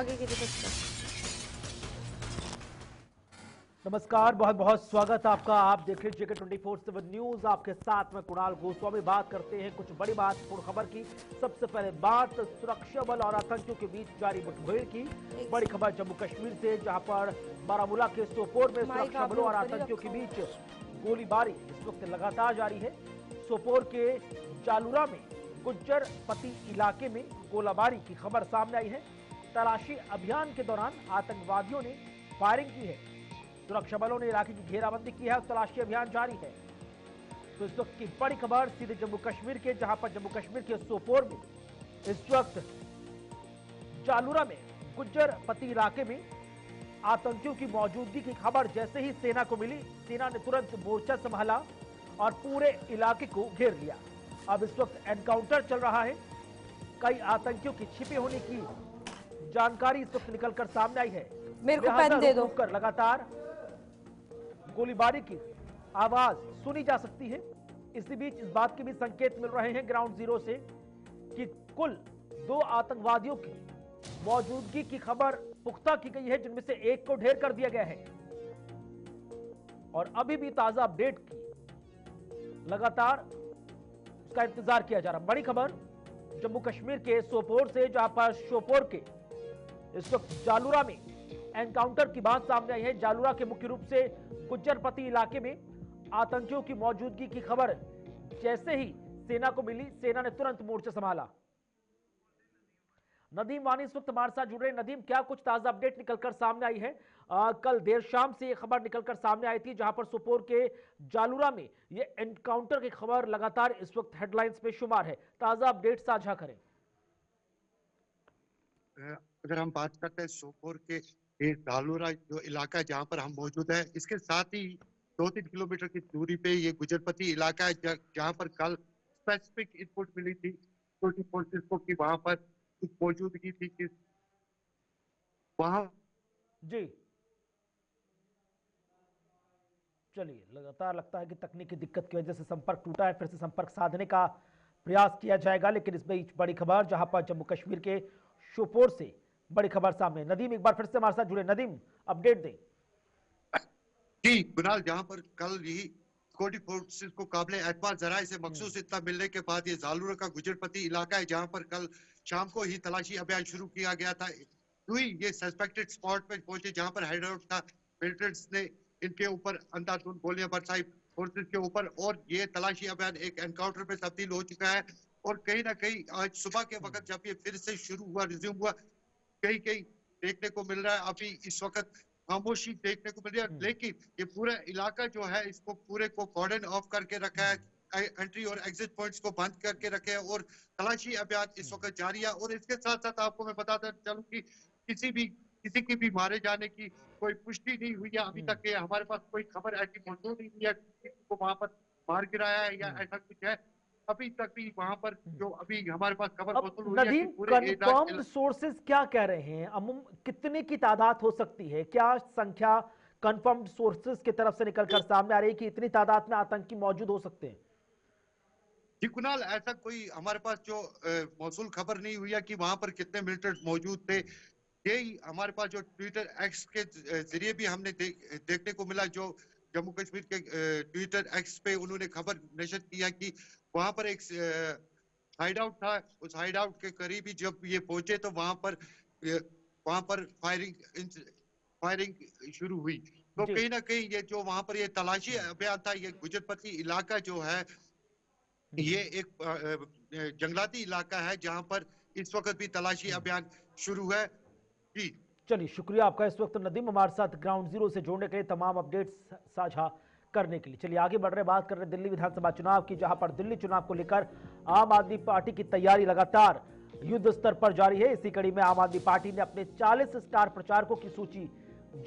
आगे की रिपोर्ट का। नमस्कार, बहुत बहुत स्वागत है आपका। आप देख रहे हैं जेके 24/7 न्यूज। आपके साथ में कुणाल गोस्वामी। बात करते हैं कुछ बड़ी महत्वपूर्ण खबर की। सबसे पहले बात सुरक्षा बल और आतंकियों के बीच जारी मुठभेड़ की। बड़ी खबर जम्मू कश्मीर से, जहां पर बारामूला के सोपोर में माइक सुरक्षा आपने बलों और ऊपर ही आतंकियों के रखा हुआ बीच गोलीबारी इस वक्त लगातार जारी है। सोपोर के जालूरा में गुज्जर पति इलाके में गोलाबारी की खबर सामने आई है। तलाशी अभियान के दौरान आतंकवादियों ने फायरिंग की है। सुरक्षा बलों ने इलाके की घेराबंदी की है और तलाशी अभियान जारी है। तो इस वक्त की बड़ी खबर सीधे जम्मू कश्मीर के, जहां पर जम्मू कश्मीर के सोपोर में इस वक्त जालूरा में गुज्जर पति इलाके में आतंकियों की मौजूदगी की खबर जैसे ही सेना को मिली, सेना ने तुरंत मोर्चा संभाला और पूरे इलाके को घेर लिया। अब इस वक्त एनकाउंटर चल रहा है। कई आतंकियों की छिपे होने की जानकारी इस वक्त निकलकर सामने आई है। मेरे को लिहाजा पेन दे रुक दो। रुक कर लगातार गोलीबारी की आवाज सुनी जा सकती है। इसी बीच इस बात के भी संकेत मिल रहे हैं ग्राउंड जीरो से कि कुल 2 आतंकवादियों की मौजूदगी की खबर पुख्ता की गई है, जिनमें से एक को ढेर कर दिया गया है। और अभी भी ताजा अपडेट की लगातार उसका इंतजार किया जा रहा। बड़ी खबर जम्मू कश्मीर के सोपोर से, जहां पर शोपोर के इस वक्त जालूरा में एनकाउंटर की बात सामने आई है। जालूरा के मुख्य रूप से गुज्जरपति इलाके में आतंकियों की मौजूदगी की खबर जैसे ही सेना को मिली, सेना ने तुरंत मोर्चा संभाला। नदीम वानी इस वक्त हमारे साथ जुड़ रहे हैं। नदीम, क्या कुछ ताजा अपडेट निकलकर सामने आई है? कल देर शाम से यह खबर निकलकर सामने आई थी, जहां पर सोपोर के जालूरा में यह एनकाउंटर की खबर लगातार इस वक्त हेडलाइंस में शुमार है। ताजा अपडेट साझा करें। अगर हम बात करते हैं सोपोर के ये धालूरा जो इलाका है जहाँ पर हम मौजूद है, इसके साथ ही 2-3 किलोमीटर की दूरी पे ये गुजरपति इलाका है, जहाँ पर कल स्पेसिफिक इनपुट मिली थी सिक्योरिटी फोर्सेस को कि वहां पर कुछ मौजूदगी थी कि वहां। जी चलिए, लगातार लगता है कि तकनीकी दिक्कत की वजह से संपर्क टूटा है। फिर से संपर्क साधने का प्रयास किया जाएगा। लेकिन इस बीच बड़ी खबर जहां पर जम्मू कश्मीर के शोपोर से बड़ी खबर सामने। नदीम एक बार फिर से हमारे साथ जुड़े। नदीम, अपडेट दें। जी कुणाल, जहां पर कल यही सिक्योरिटी फोर्सेस को काबिले एतबार जराये से मखसूस इत्तला मिलने के बाद ये जालूरा का गुजरपति इलाका है, जहां पर कल शाम को ही तलाशी अभियान शुरू किया गया था। हुई ये सस्पेक्टेड स्पॉट पे पहुंचे जहां पर हाइडआउट था। मिलिटेंट्स ने इनके ऊपर अंधाधुंध गोलियां बरसाई फोर्सेस के ऊपर, और ये तलाशी अभियान एक एनकाउंटर में तब्दील हो चुका है। और कहीं ना कहीं आज सुबह के वक्त जब ये फिर से शुरू हुआ, रिज्यूम हुआ, कहीं कहीं देखने को मिल रहा है अभी इस वक्त खामोशी देखने को मिल रही है। लेकिन ये पूरा इलाका जो है, इसको पूरे को कॉर्डन ऑफ करके रखा है, एंट्री और एग्जिट पॉइंट्स को बंद करके रखे हैं, और तलाशी अभियान इस वक्त जारी है। और इसके साथ साथ आपको मैं बताता चलूं कि किसी की भी मारे जाने की कोई पुष्टि नहीं हुई है अभी तक। हमारे पास कोई खबर ऐसी मौजूद नहीं हुई है कि किसी को वहां पर मार गिराया है या ऐसा कुछ है। अभी तक भी वहां पर जो अभी हमारे पास खबर अब मौजूद हुई है कि नदीम, पूरे कंफर्म्ड सोर्सेज क्या कह रहे हैं? अमुम कितने की तादाद हो सकती है? क्या संख्या कंफर्म्ड सोर्सेज की तरफ से निकलकर सामने आ रही है कि इतनी तादाद में आतंकी मौजूद हो सकते हैं? जी कुणाल, ऐसा कोई हमारे पास जो मौसूल खबर नहीं हुई है कि वहां पर कितने मिलिटेंट मौजूद थे। यही हमारे पास जो ट्विटर एक्स के जरिए भी हमने देखने को मिला, जो जम्मू कश्मीर के ट्विटर एक्स पे उन्होंने खबर नशर किया कि वहां पर एक हाइड आउट था। उस हाइड आउट के करीब ही जब ये पहुंचे तो वहां पर फायरिंग शुरू हुई। तो जी कहीं ना कहीं ये जो वहां पर ये तलाशी अभियान था, ये गुजरपति इलाका जो है, ये एक जंगलाती इलाका है जहां पर इस वक्त भी तलाशी अभियान शुरू है। जी चलिए, शुक्रिया आपका इस वक्त नदीम हमारे साथ ग्राउंड जीरो से जोड़ने के लिए, तमाम अपडेट्स साझा करने के लिए। चलिए आगे बढ़ रहे, बात कर रहे दिल्ली विधानसभा चुनाव की, जहां पर दिल्ली चुनाव को लेकर आम आदमी पार्टी की तैयारी लगातार युद्ध स्तर पर जारी है। इसी कड़ी में आम आदमी पार्टी ने अपने 40 स्टार प्रचारकों की सूची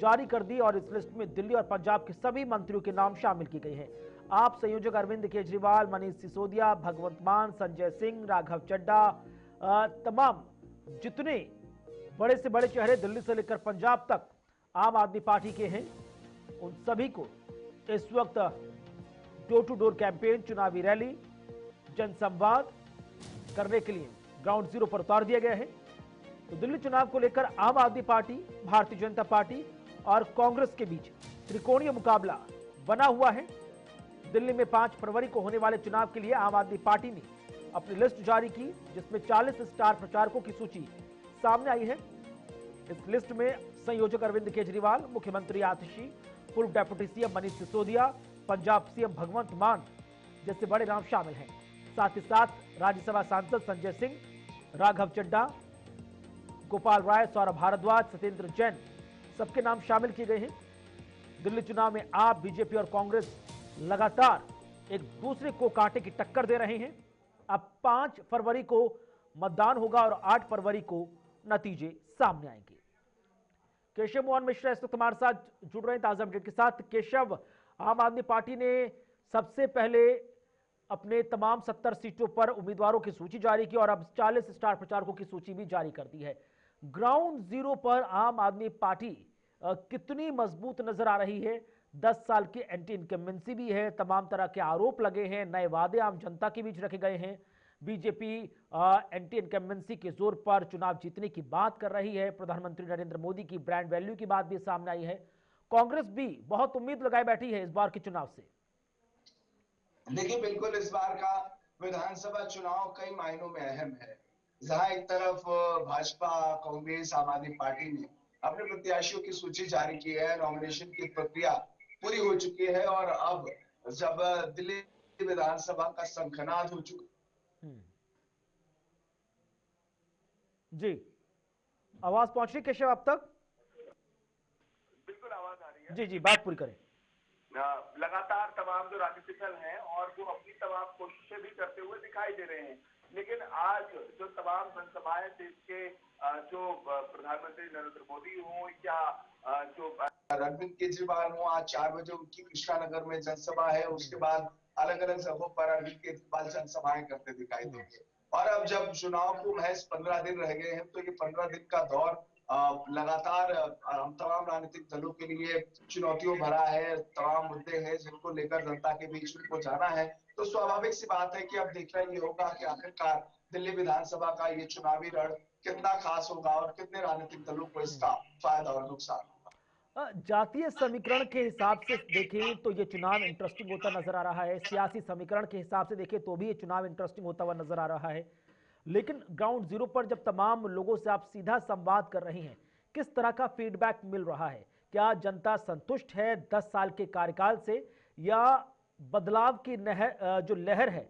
जारी कर दी और इस लिस्ट में दिल्ली और पंजाब के सभी मंत्रियों के नाम शामिल किए गए हैं। आप संयोजक अरविंद केजरीवाल, मनीष सिसोदिया, भगवंत मान, संजय सिंह, राघव चड्डा, तमाम जितने बड़े से बड़े चेहरे दिल्ली से लेकर पंजाब तक आम आदमी पार्टी के हैं, उन सभी को इस वक्त डोर टू डोर कैंपेन, चुनावी रैली, जनसंवाद करने के लिए ग्राउंड जीरो पर उतार दिया गया है। तो दिल्ली चुनाव को लेकर आम आदमी पार्टी, भारतीय जनता पार्टी और कांग्रेस के बीच त्रिकोणीय मुकाबला बना हुआ है। दिल्ली में 5 फरवरी को होने वाले चुनाव के लिए आम आदमी पार्टी ने अपनी लिस्ट जारी की, जिसमें 40 स्टार प्रचारकों की सूची सामने आई है। इस लिस्ट में संयोजक अरविंद केजरीवाल, मुख्यमंत्री आतिशी, पूर्व deputy CM Manish Sisodia, Punjab CM Bhagwant Mann जैसे बड़े नाम शामिल हैं। साथ ही साथ राज्यसभा सांसद संजय सिंह, राघव चड्ढा, गोपाल राय, सौरभ भारद्वाज, सत्येंद्र जैन सबके नाम शामिल किए गए हैं। दिल्ली चुनाव में आप, बीजेपी और कांग्रेस लगातार एक दूसरे को कांटे की टक्कर दे रहे हैं। अब 5 फरवरी को मतदान होगा और 8 फरवरी को नतीजे सामने आएंगे। केशव मोहन मिश्रा इस वक्त हमारे साथ जुड़ रहे हैं ताजा अपडेट के साथ। केशव, आम आदमी पार्टी ने सबसे पहले अपने तमाम 70 सीटों पर उम्मीदवारों की सूची जारी की और अब 40 स्टार प्रचारकों की सूची भी जारी कर दी है। ग्राउंड जीरो पर आम आदमी पार्टी कितनी मजबूत नजर आ रही है? 10 साल की एंटी इनकम्बेंसी भी है, तमाम तरह के आरोप लगे हैं, नए वादे आम जनता के बीच रखे गए हैं। बीजेपी एंटी इनकम्बेंसी के जोर पर चुनाव जीतने की बात कर रही है। प्रधानमंत्री नरेंद्र मोदी की ब्रांड वैल्यू की बात भी सामने आई है। कांग्रेस भी बहुत उम्मीद लगाए बैठी है इस बार के चुनाव से। देखिए, बिल्कुल इस बार का विधानसभा चुनाव कई मायनों में अहम है। जहां एक तरफ भाजपा, कांग्रेस, आम आदमी पार्टी ने अपने प्रत्याशियों की सूची जारी की है, नॉमिनेशन की प्रक्रिया पूरी हो चुकी है और अब जब दिल्ली विधानसभा का शंखनाद हो चुका। जी, आवाज पहुंच रही केशव आप तक? बिल्कुल आवाज आ रही है। जी जी, बात पूरी करें। लगातार तमाम जो राजनीतिक दल हैं और वो अपनी तमाम कोशिशें भी करते हुए दिखाई दे रहे हैं, लेकिन आज जो तमाम जनसभाएं देश के जो प्रधानमंत्री नरेंद्र मोदी हों या जो अरविंद केजरीवाल हो, आज 4 बजे उनकी कृष्णानगर में जनसभा है। उसके बाद अलग अलग जगहों पर अरविंद केजरीवाल जनसभाएं करते दिखाई देंगे। और अब जब चुनाव को महज 15 दिन रह गए हैं, तो ये 15 दिन का दौर लगातार तमाम राजनीतिक दलों के लिए चुनौतियों भरा है। तमाम मुद्दे हैं जिनको लेकर जनता के बीच उनको जाना है। तो स्वाभाविक सी बात है कि अब देखना ये होगा कि आखिरकार दिल्ली विधानसभा का ये चुनावी रण कितना खास होगा और कितने राजनीतिक दलों को इसका फायदा और नुकसान। जातीय समीकरण के हिसाब से देखें तो ये चुनाव इंटरेस्टिंग होता नजर आ रहा है। सियासी समीकरण के हिसाब से देखें तो भी ये चुनाव इंटरेस्टिंग होता हुआ नजर आ रहा है। लेकिन ग्राउंड जीरो पर जब तमाम लोगों से आप सीधा संवाद कर रहे हैं, किस तरह का फीडबैक मिल रहा है? क्या जनता संतुष्ट है 10 साल के कार्यकाल से, या बदलाव की जो लहर है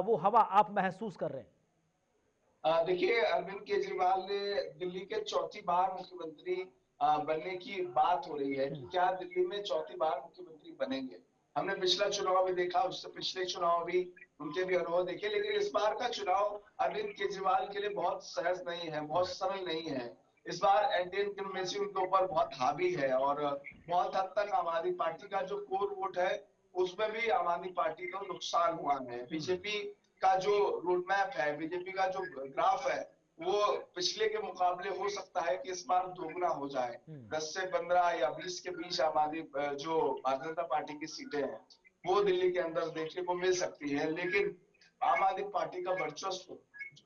वो हवा आप महसूस कर रहे हैं? देखिए, अरविंद केजरीवाल ने दिल्ली के चौथी बार मुख्यमंत्री बनने की बात हो रही है कि क्या दिल्ली में चौथी बार मुख्यमंत्री बनेंगे। हमने पिछला चुनाव भी देखा, उससे पिछले चुनाव भी उनके भी अनुभव देखे, लेकिन इस बार का चुनाव अरविंद केजरीवाल के लिए बहुत सहज नहीं है, बहुत सरल नहीं है। इस बार एंटी इनकम्बेंसी उनके ऊपर बहुत हावी है और बहुत हद तक आम आदमी पार्टी का जो कोर वोट है उसमें भी आम आदमी पार्टी को नुकसान हुआ है। बीजेपी का जो रोड मैप है, बीजेपी का जो ग्राफ है, वो पिछले के मुकाबले हो सकता है कि इस बार दोगुना हो जाए। 10 से 15 या 20 के बीच आम आदमी जो भारतीय जनता पार्टी की सीटें हैं वो दिल्ली के अंदर देखने को मिल सकती है। लेकिन आम आदमी पार्टी का वर्चस्व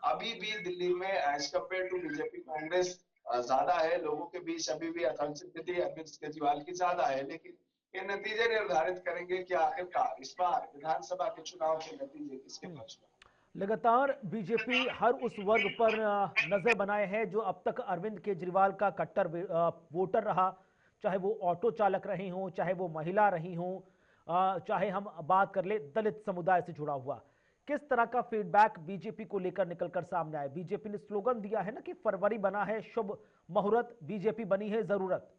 अभी भी दिल्ली में as compare to BJP Congress ज्यादा है। लोगों के बीच अभी भी अथेंटिसिटी अरविंद केजरीवाल की ज्यादा है। लेकिन ये नतीजे निर्धारित करेंगे कि आखिरकार इस बार विधानसभा के चुनाव के नतीजे किसके पक्ष में। लगातार बीजेपी हर उस वर्ग पर नजर बनाए है जो अब तक अरविंद केजरीवाल का कट्टर वोटर रहा, चाहे वो ऑटो चालक रहे हों, चाहे वो महिला रही हों, चाहे हम बात कर ले दलित समुदाय से जुड़ा हुआ। किस तरह का फीडबैक बीजेपी को लेकर निकलकर सामने आया? बीजेपी ने स्लोगन दिया है ना कि फरवरी बना है शुभ मुहूर्त, बीजेपी बनी है जरूरत।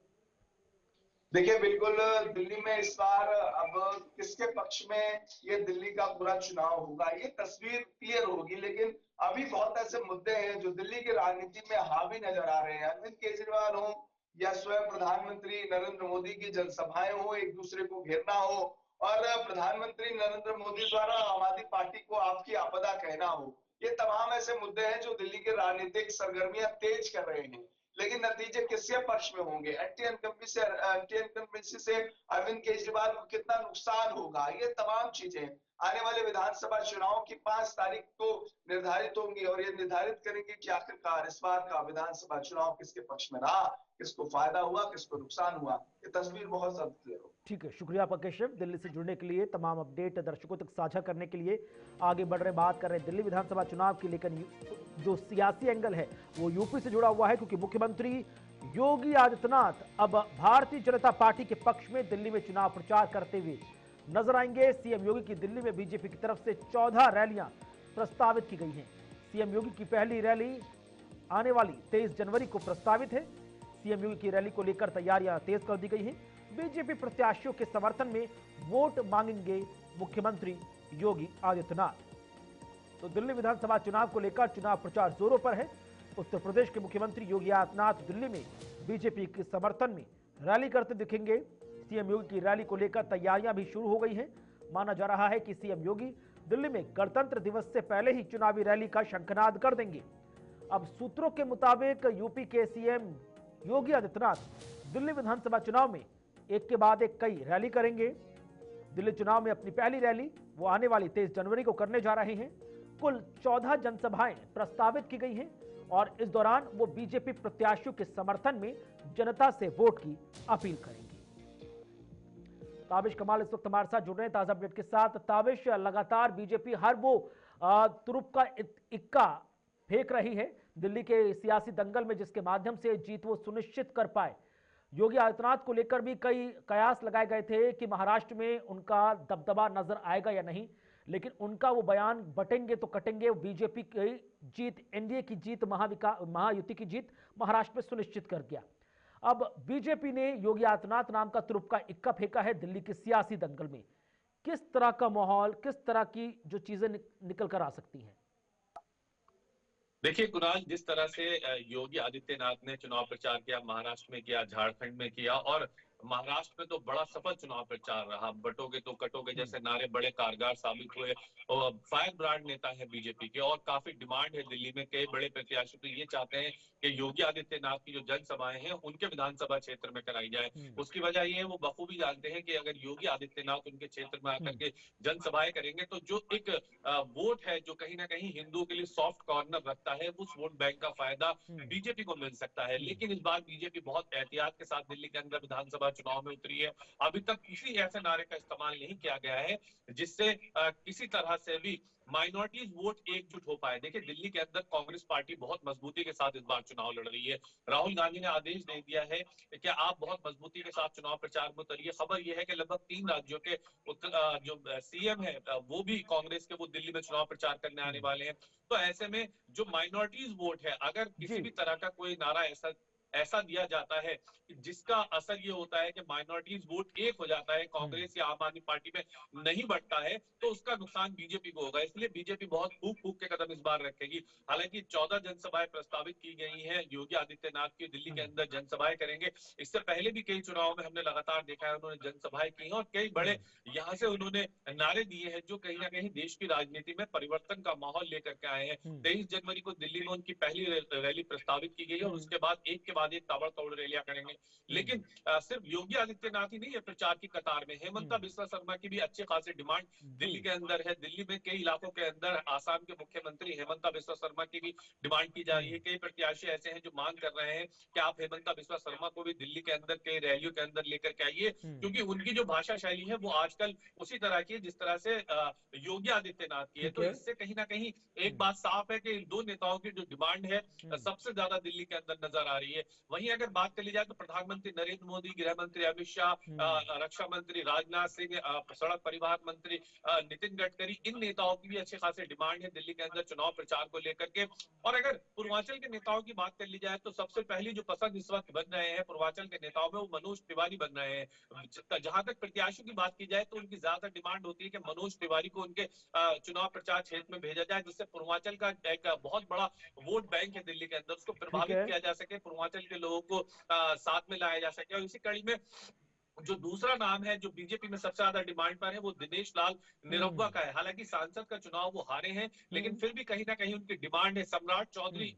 देखिए, बिल्कुल दिल्ली में इस बार अब किसके पक्ष में ये दिल्ली का पूरा चुनाव होगा ये तस्वीर क्लियर होगी। लेकिन अभी बहुत ऐसे मुद्दे हैं जो दिल्ली की राजनीति में हावी नजर आ रहे हैं। अरविंद केजरीवाल हो या स्वयं प्रधानमंत्री नरेंद्र मोदी की जनसभाएं हो, एक दूसरे को घेरना हो और प्रधानमंत्री नरेंद्र मोदी द्वारा आम आदमी पार्टी को आपकी आपदा कहना हो, ये तमाम ऐसे मुद्दे हैं जो दिल्ली के राजनीतिक सरगर्मियां तेज कर रहे हैं। लेकिन नतीजे किसके पक्ष में होंगे? एंटी इनकम्बेंसी से अरविंद केजरीवाल को कितना नुकसान होगा, ये तमाम चीजें आने वाले विधानसभा चुनाव की 5 तारीख को निर्धारित होंगी और ये निर्धारित करेंगे कि आखिरकार इस बार का विधानसभा चुनाव किसके पक्ष में रहा, किसको फायदा हुआ, किसको नुकसान हुआ। ये तस्वीर बहुत जल्द क्लियर हो। ठीक है, शुक्रिया आपका केशव, दिल्ली से जुड़ने के लिए, तमाम अपडेट दर्शकों तक साझा करने के लिए। आगे बढ़ रहे, बात कर रहे हैं दिल्ली विधानसभा चुनाव की, लेकिन जो सियासी एंगल है वो यूपी से जुड़ा हुआ है, क्योंकि मुख्यमंत्री योगी आदित्यनाथ अब भारतीय जनता पार्टी के पक्ष में दिल्ली में चुनाव प्रचार करते हुए नजर आएंगे। सीएम योगी की दिल्ली में बीजेपी की तरफ से 14 रैलियां प्रस्तावित की गई हैं। सीएम योगी की पहली रैली आने वाली 23 जनवरी को प्रस्तावित है। सीएम योगी की रैली को लेकर तैयारियां तेज कर दी गई हैं। बीजेपी प्रत्याशियों के समर्थन में वोट मांगेंगे मुख्यमंत्री योगी आदित्यनाथ। तो दिल्ली विधानसभा चुनाव को लेकर चुनाव प्रचार जोरों पर है। उत्तर प्रदेश के मुख्यमंत्री योगी आदित्यनाथ दिल्ली में बीजेपी के समर्थन में रैली करते दिखेंगे। सीएम योगी की रैली को लेकर तैयारियां भी शुरू हो गई हैं। माना जा रहा है कि सीएम योगी दिल्ली में गणतंत्र दिवस से पहले ही चुनावी रैली का शंखनाद कर देंगे। अब सूत्रों के मुताबिक यूपी के सीएम योगी आदित्यनाथ दिल्ली विधानसभा चुनाव में एक के बाद एक कई रैली करेंगे। दिल्ली चुनाव में अपनी पहली रैली वो आने वाली 23 जनवरी को करने जा रहे हैं। कुल 14 जनसभाएं प्रस्तावित की गई हैं और इस दौरान वो बीजेपी प्रत्याशियों के समर्थन में जनता से वोट की अपील करेंगे। ताबिश कमाल इस वक्त हमारे साथ जुड़ रहे हैं ताजा अपडेट के साथ। ताबिश, लगातार बीजेपी हर वो तुरुप का इक्का फेंक रही है दिल्ली के सियासी दंगल में, जिसके माध्यम से जीत वो सुनिश्चित कर पाए। योगी आदित्यनाथ को लेकर भी कई कयास लगाए गए थे कि महाराष्ट्र में उनका दबदबा नजर आएगा या नहीं, लेकिन उनका वो बयान बटेंगे तो कटेंगे, बीजेपी की जीत, एनडीए की जीत, महायुति की जीत महाराष्ट्र में सुनिश्चित कर गया। अब बीजेपी ने योगी आदित्यनाथ नाम का तुरुप का इक्का फेंका है दिल्ली के सियासी दंगल में। किस तरह का माहौल, किस तरह की जो चीजें निकल कर आ सकती हैं? देखिए कुणाल, जिस तरह से योगी आदित्यनाथ ने चुनाव प्रचार किया, महाराष्ट्र में किया, झारखंड में किया, और महाराष्ट्र में तो बड़ा सफल चुनाव प्रचार रहा। बटोगे तो कटोगे जैसे नारे बड़े कारगर साबित हुए। और फायर ब्रांड नेता है बीजेपी के और काफी डिमांड है दिल्ली में। कई बड़े प्रत्याशी तो ये चाहते हैं कि योगी आदित्यनाथ की जो जनसभाएं हैं उनके विधानसभा क्षेत्र में कराई जाए। उसकी वजह ये है, वो बखूबी जानते हैं कि अगर योगी आदित्यनाथ उनके क्षेत्र में आकर के जनसभाएं करेंगे तो जो एक वोट है जो कहीं ना कहीं हिंदुओं के लिए सॉफ्ट कॉर्नर रखता है, उस वोट बैंक का फायदा बीजेपी को मिल सकता है। लेकिन इस बार बीजेपी बहुत एहतियात के साथ दिल्ली के अंदर विधानसभा चुनाव में उतरी है। अभी तक किसी ऐसे नारे का इस्तेमाल नहीं किया गया है जिससे किसी तरह से भी माइनॉरिटीज वोट एकजुट हो पाए। देखिए, दिल्ली के अंदर कांग्रेस पार्टी बहुत मजबूती के साथ इस बार चुनाव लड़ रही है। राहुल गांधी ने आदेश दे दिया है कि आप बहुत मजबूती के साथ चुनाव प्रचार में उतरिए। खबर यह है कि लगभग 3 राज्यों के जो सीएम है वो भी कांग्रेस के, वो दिल्ली में चुनाव प्रचार करने आने वाले हैं। तो ऐसे में जो माइनॉरिटीज वोट है, अगर किसी भी तरह का कोई नारा ऐसा दिया जाता है कि जिसका असर ये होता है कि माइनॉरिटीज वोट एक हो जाता है, कांग्रेस या आम आदमी पार्टी में नहीं बढ़ता है, तो उसका नुकसान बीजेपी को होगा। इसलिए बीजेपी बहुत फूक के कदम इस बार रखेगी। हालांकि 14 जनसभाएं प्रस्तावित की गई हैं योगी आदित्यनाथ की, दिल्ली के अंदर जनसभाएं करेंगे। इससे पहले भी कई चुनावों में हमने लगातार देखा है उन्होंने जनसभाएं की हैं और कई बड़े यहाँ से उन्होंने नारे दिए हैं जो कहीं ना कहीं देश की राजनीति में परिवर्तन का माहौल लेकर के आए हैं। 23 जनवरी को दिल्ली में उनकी पहली रैली प्रस्तावित की गई है और उसके बाद एक के बाद एक ताबड़तोड़ रैलियां करेंगे। लेकिन सिर्फ योगी आदित्यनाथ ही नहीं है प्रचार की कतार में, हेमंता बिस्वा शर्मा की भी अच्छी खासी डिमांड दिल्ली के अंदर है। दिल्ली में कई इलाकों के अंदर आसाम के मुख्यमंत्री हेमंता बिस्वा शर्मा की भी डिमांड की जा रही है। कई प्रत्याशी ऐसे हैं जो मांग कर रहे हैं कि आप हेमंता बिस्वा शर्मा को भी दिल्ली के अंदर कई रैलियों के अंदर लेकर के आइए, क्योंकि उनकी जो भाषा शैली है वो आजकल उसी तरह की है जिस तरह से योगी आदित्यनाथ की है। तो इससे कहीं ना कहीं एक बात साफ है कि इन दो नेताओं की जो डिमांड है सबसे ज्यादा दिल्ली के अंदर नजर आ रही है। वहीं अगर बात कर ली जाए तो प्रधानमंत्री नरेंद्र मोदी, गृह मंत्री अमित शाह, रक्षा मंत्री राजनाथ सिंह, सड़क परिवहन मंत्री नितिन गडकरी, इन नेताओं की भी अच्छे खासे डिमांड है दिल्ली के अंदर चुनाव प्रचार को लेकर के। और अगर पूर्वांचल के नेताओं की बात कर ली जाए तो सबसे पहली जो पसंद इस वक्त बन रहे हैं पूर्वांचल के नेताओं में वो मनोज तिवारी बन रहे हैं। जहां तक प्रत्याशियों की बात की जाए तो उनकी ज्यादा डिमांड होती है कि मनोज तिवारी को उनके चुनाव प्रचार क्षेत्र में भेजा जाए, जिससे पूर्वांचल का एक बहुत बड़ा वोट बैंक है दिल्ली के अंदर, उसको प्रभावित किया जा सके, पूर्वांचल के लोगों को साथ में लाया जा सके। और इसी कड़ी में जो दूसरा नाम है जो बीजेपी में सबसे ज्यादा डिमांड पर है वो दिनेश लाल निरहुआ का है। हालांकि सांसद का चुनाव वो हारे हैं, लेकिन फिर भी कहीं ना कहीं उनकी डिमांड है। सम्राट चौधरी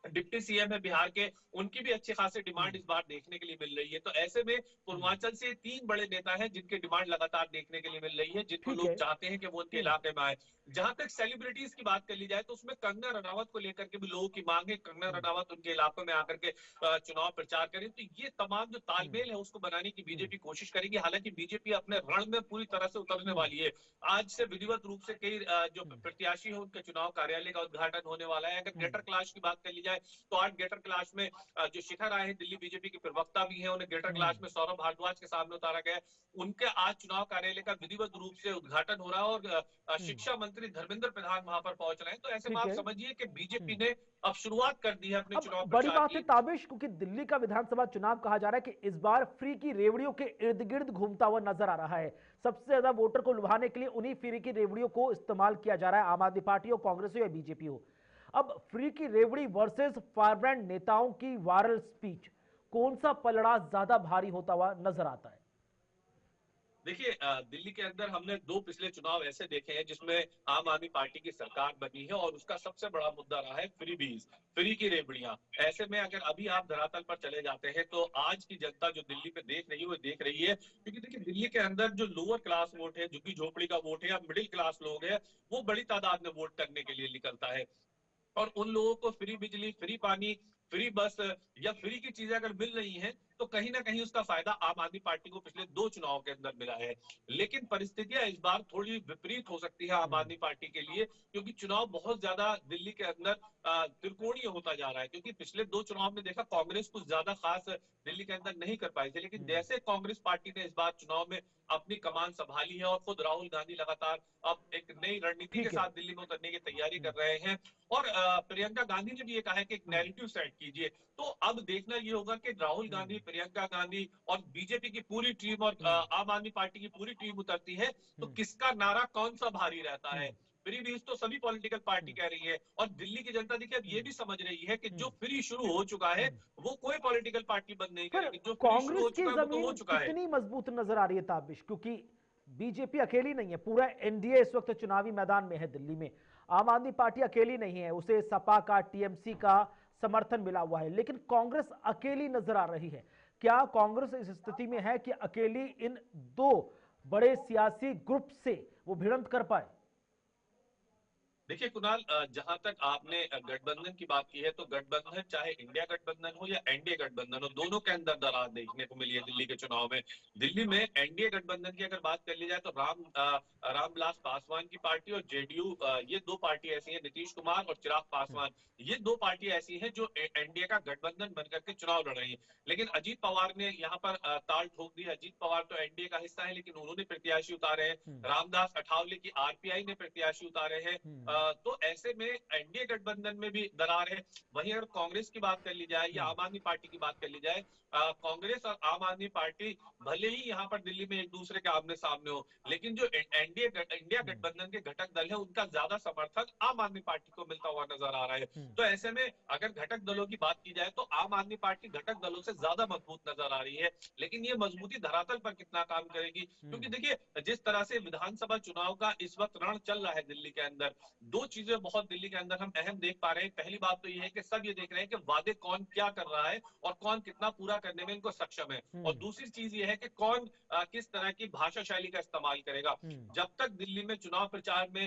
डिप्टी सीएम है बिहार के, उनकी भी अच्छी खासी डिमांड इस बार देखने के लिए मिल रही है। तो ऐसे में पूर्वांचल से 3 बड़े नेता हैं जिनकी डिमांड लगातार देखने के लिए मिल रही है, जिनको ठीक लोग है। चाहते हैं कि वो उनके इलाके में आए। जहां तक सेलिब्रिटीज की बात कर ली जाए तो उसमें कंगना रनावत को लेकर के भी लोगों की मांग है, कंगना रनावत उनके इलाकों में आकर के चुनाव प्रचार करें। तो ये तमाम जो तालमेल है उसको बनाने की बीजेपी कोशिश करेगी। हालांकि बीजेपी अपने रण में पूरी तरह से उतरने वाली है। आज से विधिवत रूप से कई जो प्रत्याशी है उनके चुनाव कार्यालय का उद्घाटन होने वाला है। अगर ग्रेटर कैलाश की बात कर ली जाए तो आज ग्रेटर कैलाश में जो शिखर आए हैं दिल्ली बीजेपी के प्रवक्ता भी हैं, उन्हें ग्रेटर कैलाश में सौरभ भारद्वाज के सामने उतारा गया। उनके आज चुनाव कार्यालय का विधिवत रूप से उद्घाटन हो रहा है और शिक्षा मंत्री धर्मेंद्र प्रधान वहां पर पहुंच रहे हैं। तो ऐसे में ठीक आप है। समझिए कि बीजेपी ने अब शुरुआत कर दी है अपने अब चुनाव बड़ी प्रचार बात है की। ताबिश, क्योंकि दिल्ली का विधानसभा चुनाव कहा जा रहा है कि इस बार फ्री की रेवड़ियों के इर्द गिर्द घूमता हुआ नजर आ रहा है। सबसे ज्यादा वोटर को लुभाने के लिए उन्हीं फ्री की रेवड़ियों को इस्तेमाल किया जा रहा है, आम आदमी पार्टी हो, कांग्रेस हो या बीजेपी हो। अब फ्री की रेवड़ी वर्सेस फायरब्रांड नेताओं की वायरल स्पीच, कौन सा पलड़ा ज्यादा भारी होता हुआ नजर आता है? देखिए दिल्ली के अंदर हमने 2 पिछले चुनाव ऐसे देखे हैं जिसमें आम आदमी पार्टी की सरकार बनी है और उसका सबसे बड़ा मुद्दा रहा है फ्री बीज, फ्री की रेवड़ियां। ऐसे में अगर अभी आप धरातल पर चले जाते हैं तो आज की जनता जो दिल्ली में देख रही है वो देख रही है, क्योंकि देखिए दिल्ली के अंदर जो लोअर क्लास वोट है, झुग्गी झोपड़ी का वोट है या मिडिल क्लास लोग है, वो बड़ी तादाद में वोट करने के लिए निकलता है। और उन लोगों को फ्री बिजली, फ्री पानी, फ्री बस या फ्री की चीजें अगर मिल रही हैं तो कहीं ना कहीं उसका फायदा आम आदमी पार्टी को पिछले 2 चुनाव के अंदर मिला है। लेकिन परिस्थितियां इस बार थोड़ी विपरीत हो सकती है आम आदमी पार्टी के लिए, क्योंकि चुनाव बहुत ज्यादा दिल्ली के अंदर त्रिकोणीय होता जा रहा है। क्योंकि पिछले 2 चुनाव में देखा कांग्रेस कुछ ज्यादा खास दिल्ली के अंदर नहीं कर पाई थी, लेकिन जैसे कांग्रेस पार्टी ने इस बार चुनाव में अपनी कमान संभाली है और खुद राहुल गांधी लगातार अब एक नई रणनीति के ठीक है। साथ दिल्ली में उतरने की तैयारी कर रहे हैं। और प्रियंका गांधी ने भी ये कहा है कि एक नैरेटिव सेट कीजिए। तो अब देखना ये होगा कि राहुल गांधी, प्रियंका गांधी और बीजेपी की पूरी टीम और आम आदमी पार्टी की पूरी टीम उतरती है तो किसका नारा कौन सा भारी रहता है। फ्री बीज तो सभी पॉलिटिकल पार्टी कह रही है और दिल्ली की जनता देखिए अब ये भी समझ रही है कि जो फ्री शुरू हो चुका है वो कोई पॉलिटिकल पार्टी बंद नहीं फिर करेगी। जो फ्री शुरू कांग्रेस हो की चुका है वो तो हो जमीन चुका है। कितनी मजबूत नजर आ रही है ताबिश, क्योंकि बीजेपी अकेली नहीं है, पूरा एनडीए इस वक्त चुनावी मैदान में है दिल्ली में। आम आदमी पार्टी अकेली नहीं है, उसे सपा का, टीएमसी का समर्थन मिला हुआ है, लेकिन कांग्रेस अकेली नजर आ रही है। क्या कांग्रेस इस स्थिति में है कि अकेली इन 2 बड़े सियासी ग्रुप से वो भिड़ंत कर पाए? देखिए कुणाल, जहां तक आपने गठबंधन की बात की है तो गठबंधन चाहे इंडिया गठबंधन हो या एनडीए गठबंधन हो, दोनों के अंदर दरार देखने को मिली है दिल्ली के चुनाव में। दिल्ली में एनडीए गठबंधन की अगर बात कर ली जाए तो रामविलास पासवान की पार्टी और जेडीयू, ये 2 पार्टी ऐसी हैं, नीतीश कुमार और चिराग पासवान, ये 2 पार्टी ऐसी हैं जो एनडीए का गठबंधन बनकर के चुनाव लड़ रही है। लेकिन अजीत पवार ने यहाँ पर ताल ठोक दी। अजीत पवार तो एनडीए का हिस्सा है लेकिन उन्होंने प्रत्याशी उतारे हैं। रामदास अठावले की आरपीआई ने प्रत्याशी उतारे हैं। तो ऐसे में एनडीए गठबंधन में भी दरार है। वहीं अगर कांग्रेस की बात कर ली जाए या आम आदमी पार्टी की बात कर ली जाए, कांग्रेस और आम आदमी पार्टी भले ही यहाँ पर दिल्ली में एक दूसरे के आमने सामने हो, लेकिन जो एनडीए इंडिया गठबंधन के घटक दल है उनका ज्यादा समर्थन आम आदमी पार्टी को मिलता हुआ नजर आ रहा है। तो ऐसे में अगर घटक दलों की बात की जाए तो आम आदमी पार्टी घटक दलों से ज्यादा मजबूत नजर आ रही है। लेकिन ये मजबूती धरातल पर कितना काम करेगी, क्योंकि देखिए जिस तरह से विधानसभा चुनाव का इस वक्त रण चल रहा है दिल्ली के अंदर, 2 चीजें बहुत दिल्ली के अंदर हम अहम देख पा रहे हैं। पहली बात तो ये है कि सब ये देख रहे हैं कि वादे कौन क्या कर रहा है और कौन कितना पूरा करने में इनको सक्षम है। और दूसरी चीज ये है कि कौन किस तरह की भाषा शैली का इस्तेमाल करेगा। जब तक दिल्ली में चुनाव प्रचार में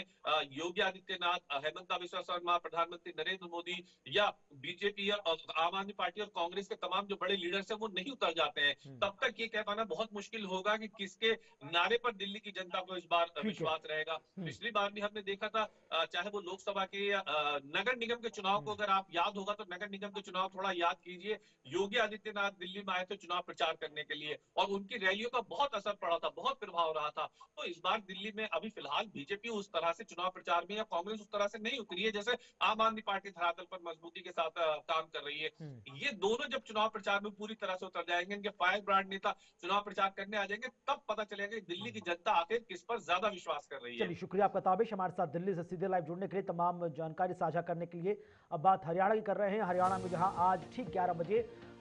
योगी आदित्यनाथ, हेमंत बिस्वा शर्मा, प्रधानमंत्री नरेंद्र मोदी या बीजेपी और आम आदमी पार्टी और कांग्रेस के तमाम जो बड़े लीडर्स हैं वो नहीं उतर जाते हैं, तब तक ये कह पाना बहुत मुश्किल होगा कि किसके नारे पर दिल्ली की जनता को इस बार विश्वास रहेगा। पिछली बार भी हमने देखा था, चाहे वो लोकसभा के या नगर निगम के चुनाव को अगर आप याद होगा तो नगर निगम के चुनाव थोड़ा याद कीजिए, योगी आदित्यनाथ दिल्ली में आए थे चुनाव प्रचार करने के लिए और उनकी रैलियों का बहुत असर पड़ा था, बहुत प्रभाव रहा था। तो इस बार दिल्ली में अभी फिलहाल बीजेपी उस तरह से चुनाव प्रचार में या कांग्रेस उस तरह से नहीं उतरी है जैसे आम आदमी पार्टी धरातल पर मजबूती के साथ काम कर रही है। ये दोनों जब चुनाव प्रचार में पूरी तरह से उतर जाएंगे, इनके फायर ब्रांड नेता चुनाव प्रचार करने आ जाएंगे, तब पता चलेगा कि दिल्ली की जनता आखिर किस पर ज्यादा विश्वास कर रही है। चलिए, शुक्रिया आपका ताबिश, हमारे साथ दिल्ली से सीधे लाइव जुड़ने के लिए, तमाम जानकारी साझा करने के लिए। अब बात हरियाणा की कर रहे हैं। हरियाणा में जहां आज ठीक 11 बजे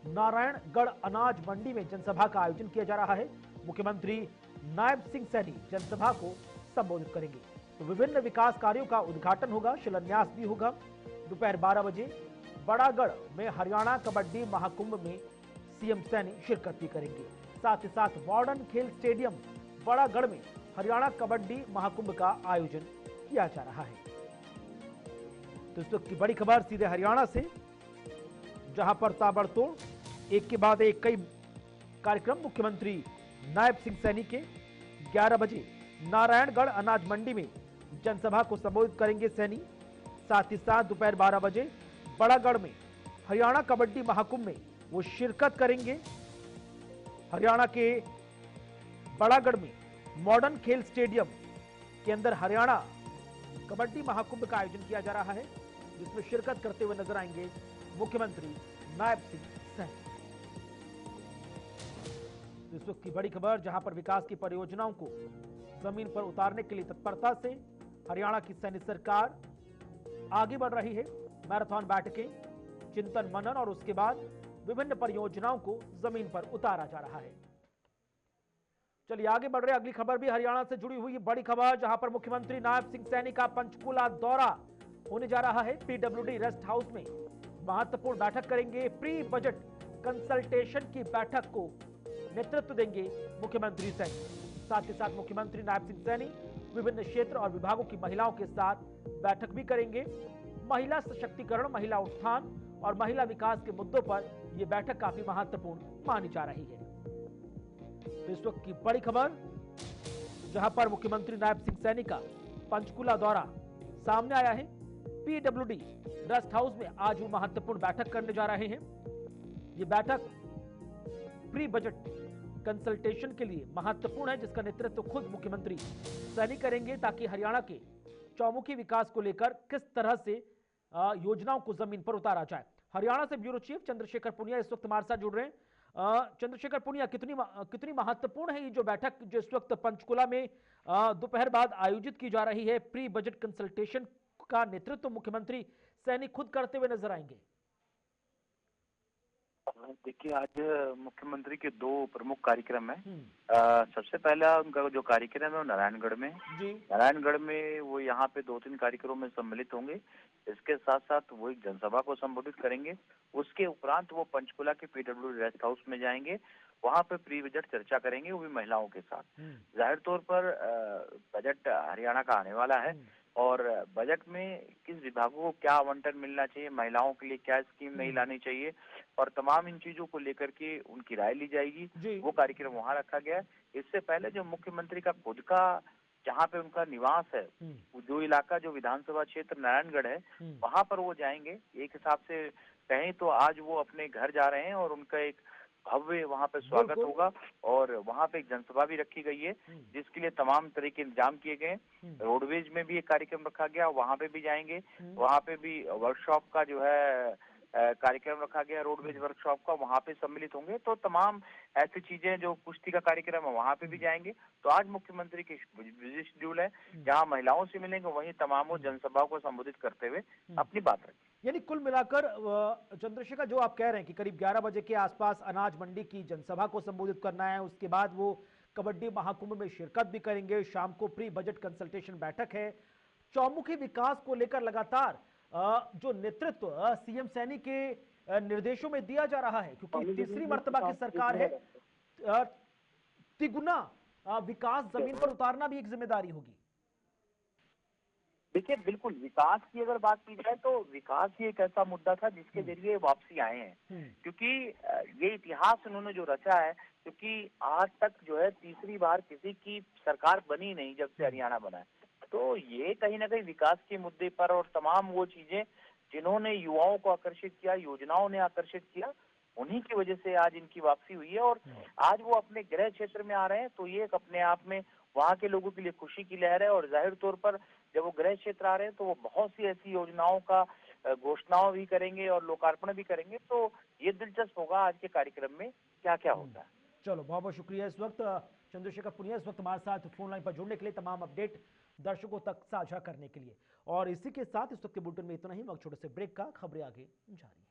नारायणगढ़ अनाज मंडी में जनसभा का आयोजन किया जा रहा है। मुख्यमंत्री नायब सिंह सैनी जनसभा को संबोधित करेंगे। तो विभिन्न विकास कार्यों का उद्घाटन होगा, शिलान्यास भी होगा। दोपहर 12 बजे बड़ागढ़ में हरियाणा कबड्डी महाकुंभ में सीएम सैनी शिरकत भी करेंगे। साथ ही साथ मॉडर्न खेल स्टेडियम बड़ागढ़ में हरियाणा कबड्डी महाकुंभ का आयोजन किया जा रहा है। तो इस वक्त की बड़ी खबर सीधे हरियाणा से, जहां पर ताबड़तोड़ एक के बाद एक कई कार्यक्रम। मुख्यमंत्री नायब सिंह सैनी के 11 बजे नारायणगढ़ अनाज मंडी में जनसभा को संबोधित करेंगे सैनी। साथ ही साथ दोपहर 12 बजे बड़ागढ़ में हरियाणा कबड्डी महाकुंभ में वो शिरकत करेंगे। हरियाणा के बड़ागढ़ में मॉडर्न खेल स्टेडियम के अंदर हरियाणा कबड्डी महाकुंभ का आयोजन किया जा रहा है, जिसमें शिरकत करते हुए नजर आएंगे मुख्यमंत्री नायब सिंह सैनी। इस वक्त की बड़ी खबर, जहां पर विकास की परियोजनाओं को जमीन पर उतारने के लिए तत्परता से हरियाणा की सैन्य सरकार आगे बढ़ रही है। मैराथन बैठकें, चिंतन मनन और उसके बाद विभिन्न परियोजनाओं को जमीन पर उतारा जा रहा है। चलिए आगे बढ़ रहे, अगली खबर भी हरियाणा से जुड़ी हुई बड़ी खबर, जहां पर मुख्यमंत्री नायब सिंह सैनी का पंचकुला दौरा होने जा रहा है। पीडब्ल्यूडी रेस्ट हाउस में महत्वपूर्ण बैठक करेंगे। प्री बजट कंसल्टेशन की बैठक को नेतृत्व देंगे मुख्यमंत्री सैनी। साथ ही साथ मुख्यमंत्री नायब सिंह सैनी विभिन्न क्षेत्र और विभागों की महिलाओं के साथ बैठक भी करेंगे। महिला सशक्तिकरण, महिला उत्थान और महिला विकास के मुद्दों पर यह बैठक काफी महत्वपूर्ण मानी जा रही है। तो इस वक्त की बड़ी खबर, जहां पर मुख्यमंत्री नायब सिंह सैनी का पंचकुला दौरा सामने आया है। पीडब्ल्यूडी रेस्ट हाउस में आज वो महत्वपूर्ण बैठक करने जा रहे हैं। ये बैठक प्री बजट कंसल्टेशन के लिए महत्वपूर्ण है, जिसका नेतृत्व खुद मुख्यमंत्री सैनी करेंगे, ताकि हरियाणा के चौमुखी विकास को लेकर किस तरह से योजनाओं को जमीन पर उतारा जाए। हरियाणा से ब्यूरो चीफ चंद्रशेखर पुनिया इस वक्त हमारे साथ जुड़ रहे हैं। चंद्रशेखर पुनिया, कितनी महत्वपूर्ण है ये जो बैठक जो इस वक्त पंचकुला में दोपहर बाद आयोजित की जा रही है? प्री बजट कंसल्टेशन का नेतृत्व मुख्यमंत्री सैनी खुद करते हुए नजर आएंगे। देखिए, आज मुख्यमंत्री के दो प्रमुख कार्यक्रम है। सबसे पहला उनका जो कार्यक्रम है वो नारायणगढ़ में। नारायणगढ़ में वो यहाँ पे 2-3 कार्यक्रमों में सम्मिलित होंगे। इसके साथ साथ वो एक जनसभा को संबोधित करेंगे। उसके उपरांत वो पंचकुला के पीडब्ल्यूडी रेस्ट हाउस में जाएंगे। वहाँ पे प्री बजट चर्चा करेंगे, वो भी महिलाओं के साथ। जाहिर तौर पर बजट हरियाणा का आने वाला है और बजट में किस विभागों को क्या आवंटन मिलना चाहिए, महिलाओं के लिए क्या स्कीम नहीं लानी चाहिए और तमाम इन चीजों को लेकर के उनकी राय ली जाएगी। वो कार्यक्रम वहाँ रखा गया है। इससे पहले जो मुख्यमंत्री का खुद का जहाँ पे उनका निवास है, जो इलाका जो विधानसभा क्षेत्र नारायणगढ़ है, वहाँ पर वो जाएंगे। एक हिसाब से कहें तो आज वो अपने घर जा रहे हैं और उनका एक भव्य वहाँ पे स्वागत होगा और वहाँ पे एक जनसभा भी रखी गई है, जिसके लिए तमाम तरह के इंतजाम किए गए। रोडवेज में भी एक कार्यक्रम रखा गया, वहाँ पे भी जाएंगे। वहाँ पे भी वर्कशॉप का जो है कार्यक्रम रखा गया, रोडवेज वर्कशॉप का, वहाँ पे सम्मिलित होंगे। तो तमाम ऐसी चीजें जो कुश्ती का कार्यक्रम है वहाँ पे भी जाएंगे। तो आज मुख्यमंत्री की बिजी शेड्यूल है, जहाँ महिलाओं से मिलेंगे वहीं तमाम जनसभा को संबोधित करते हुए अपनी बात रखें। यानी कुल मिलाकर चंद्रशेखर, जो आप कह रहे हैं कि करीब 11 बजे के आसपास अनाज मंडी की जनसभा को संबोधित करना है, उसके बाद वो कबड्डी महाकुंभ में शिरकत भी करेंगे। शाम को प्री बजट कंसल्टेशन बैठक है। चौमुखी विकास को लेकर लगातार जो नेतृत्व सीएम सैनी के निर्देशों में दिया जा रहा है, क्योंकि तीसरी मर्तबा की सरकार है, तिगुना विकास जमीन पर उतारना भी एक जिम्मेदारी होगी। देखिए, बिल्कुल विकास की अगर बात की जाए तो विकास ही एक ऐसा मुद्दा था जिसके जरिए वापसी आए हैं, क्योंकि ये इतिहास उन्होंने जो रचा है, क्योंकि आज तक जो है तीसरी बार किसी की सरकार बनी नहीं जब से हरियाणा बना है। तो ये कहीं ना कहीं विकास के मुद्दे पर और तमाम वो चीजें जिन्होंने युवाओं को आकर्षित किया, योजनाओं ने आकर्षित किया, उन्हीं की वजह से आज इनकी वापसी हुई है। और आज वो अपने गृह क्षेत्र में आ रहे हैं, तो ये एक अपने आप में वहाँ के लोगों के लिए खुशी की लहर है। और जाहिर तौर पर जब वो गृह क्षेत्र आ रहे हैं तो वो बहुत सी ऐसी योजनाओं का घोषणाओं भी करेंगे और लोकार्पण भी करेंगे। तो ये दिलचस्प होगा आज के कार्यक्रम में क्या क्या होता है। चलो, बहुत बहुत शुक्रिया इस वक्त चंद्रशेखर पुनिया इस वक्त हमारे साथ फोन लाइन पर जुड़ने के लिए, तमाम अपडेट दर्शकों तक साझा करने के लिए। और इसी के साथ इस वक्त के बुलेटिन में इतना ही। वक्त छोटे से ब्रेक का, खबरें आगे जारी।